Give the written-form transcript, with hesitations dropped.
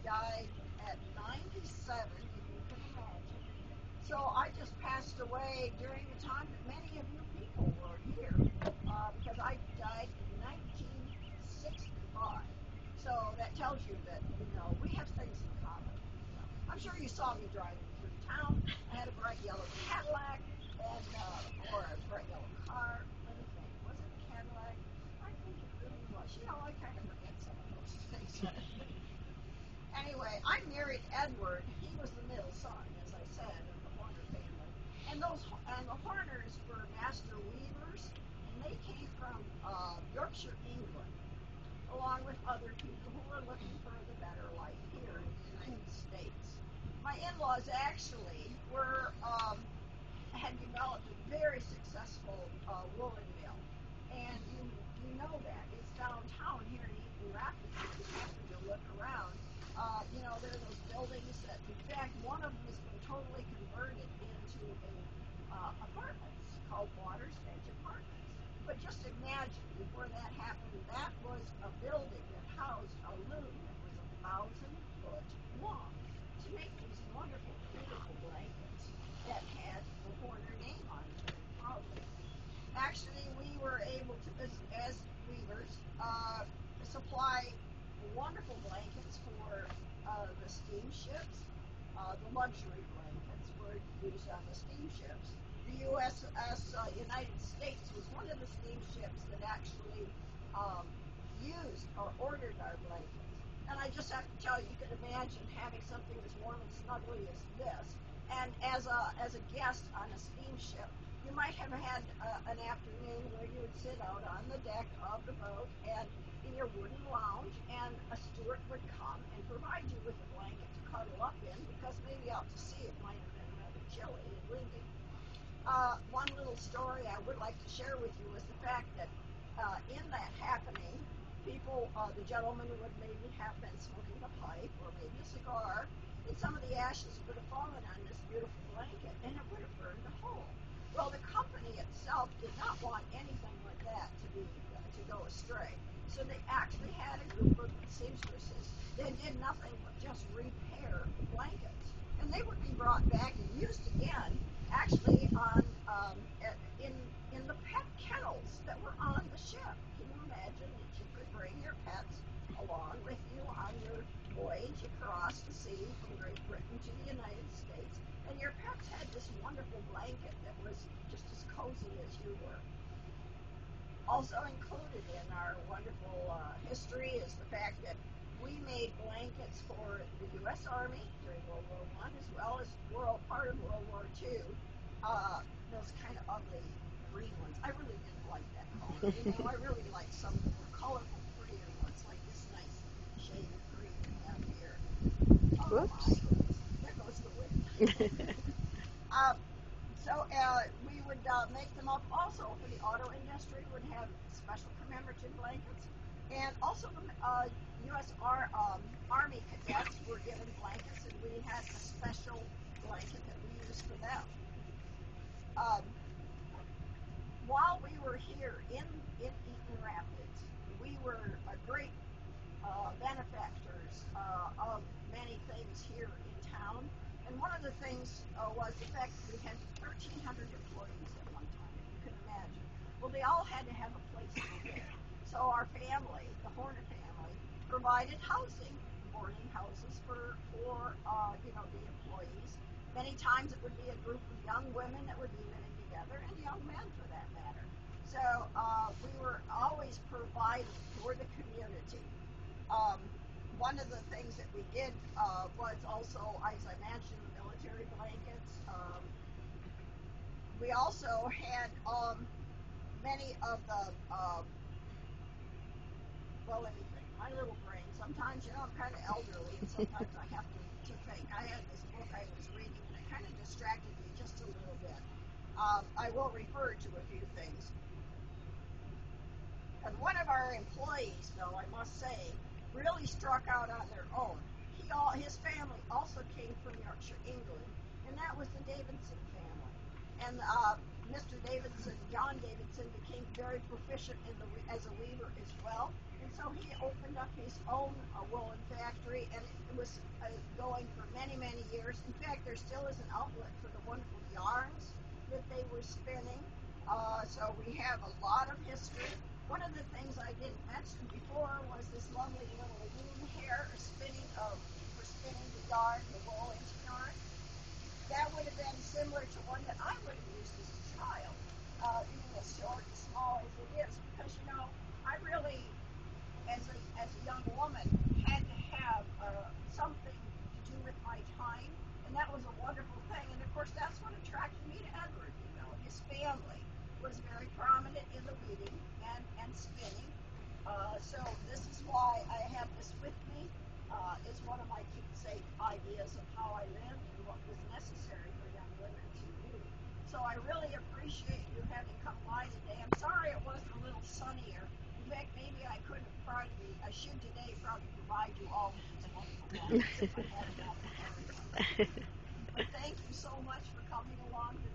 died at 97, if you can imagine. So I just passed away during the time that many of you people were here, because I died in 1965. So that tells you that, we have things in common. I'm sure you saw me driving through town. I had a bright yellow Cadillac or a bright yellow car. Let me think. Was it a Cadillac? I think it really was. I kind of forget some of those things. Anyway, I married Edward. He was the middle son, as I said, of the Horner family. And the Horners were master weavers, and they came from Yorkshire, England, along with other people who were looking for the better life here in the United States. My in-laws actually had developed a very successful woolen mill, and you know that it's downtown here in Eaton Rapids. If you happen to look around, there are those buildings that, in fact, one of them has been totally converted into apartments called Waters Edge Apartments. But just imagine, before that happened, that was a building that housed a loom that was 1,000 foot long to make these wonderful, beautiful blankets that had the Horner name on it very proudly. Actually, we were able to, as weavers, supply wonderful blankets for the steamships. The luxury blankets were used on the steamships. The United States was one of the steamships that actually used or ordered our blankets. And I just have to tell you, you can imagine having something as warm and snuggly as this. And as a guest on a steamship, you might have had an afternoon where you would sit out on the deck of the boat and in your wooden lounge, and a steward would come and provide you with a blanket to cuddle up in, because maybe out to sea it might have been rather chilly and windy. One little story I would like to share with you is the fact that in that happening, people, the gentleman would maybe have been smoking a pipe or maybe a cigar, and some of the ashes would have fallen on this beautiful blanket, and it would have burned a hole. Well, the company itself did not want anything like that to go astray. So they actually had a group of seamstresses that did nothing but just repair blankets. And they would be brought back and used again, actually in the pet kennels that were on the ship. Can you imagine that you could bring your pets along with you on your voyage across the sea from Great Britain to the United States? And your pets had this wonderful blanket that was just as cozy as you were. Also included in our wonderful history is the fact that we made blankets for the U.S. Army during World War I, as well as part of World War II. Those kind of ugly green ones. I really didn't like that color. I really liked some of the more colorful, prettier ones, like this nice shade of green we have here. Oh, my goodness. There goes the wind. We would make them up also for the auto industry, would have special commemorative blankets. And also the U.S. Army cadets were given blankets, and we had a special blanket that we used for them. While we were here in Eaton Rapids, we were great benefactors of many things here in town. And one of the things was the fact that we had 1,300 employees at one time, you can imagine. Well, they all had to have a place to live. So our family, the Horner family, provided housing, boarding houses for the employees. Many times it would be a group of young women that would be living together, and young men for that matter. So we were always providing for the community. One of the things that we did was also, as I mentioned, military blankets. We also had many of the, let me think, my little brain. Sometimes, I'm kind of elderly, and sometimes I have to think. I had this book I was reading, and it kind of distracted me just a little bit. I will refer to a few things. And one of our employees, though, I must say, really struck out on their own. His family also came from Yorkshire, England, and that was the Davidson family. And Mr. Davidson, John Davidson, became very proficient as a weaver as well. And so he opened up his own woolen factory, and it was going for many, many years. In fact, there still is an outlet for the wonderful yarns that they were spinning. So we have a lot of history. One of the things I didn't mention before was this lovely little loom hair for spinning the yarn, the wool into yarn. That would have been similar to one that I would have used as a child, even as short and small as it is, because I really, as a young woman, had to have something to do with my time, and that was a wonderful thing. And of course, that's what attracted me to Edward. His family was very prominent in the weaving and spinning. So this is why I have this with me. It's one of my keepsake ideas of how I lived and what was necessary for young women to do. So I really appreciate you having come by today. I'm sorry it wasn't a little sunnier. In fact, maybe I I should today probably provide you all with these wonderful ones if I had enough for everyone. But thank you so much for coming along today.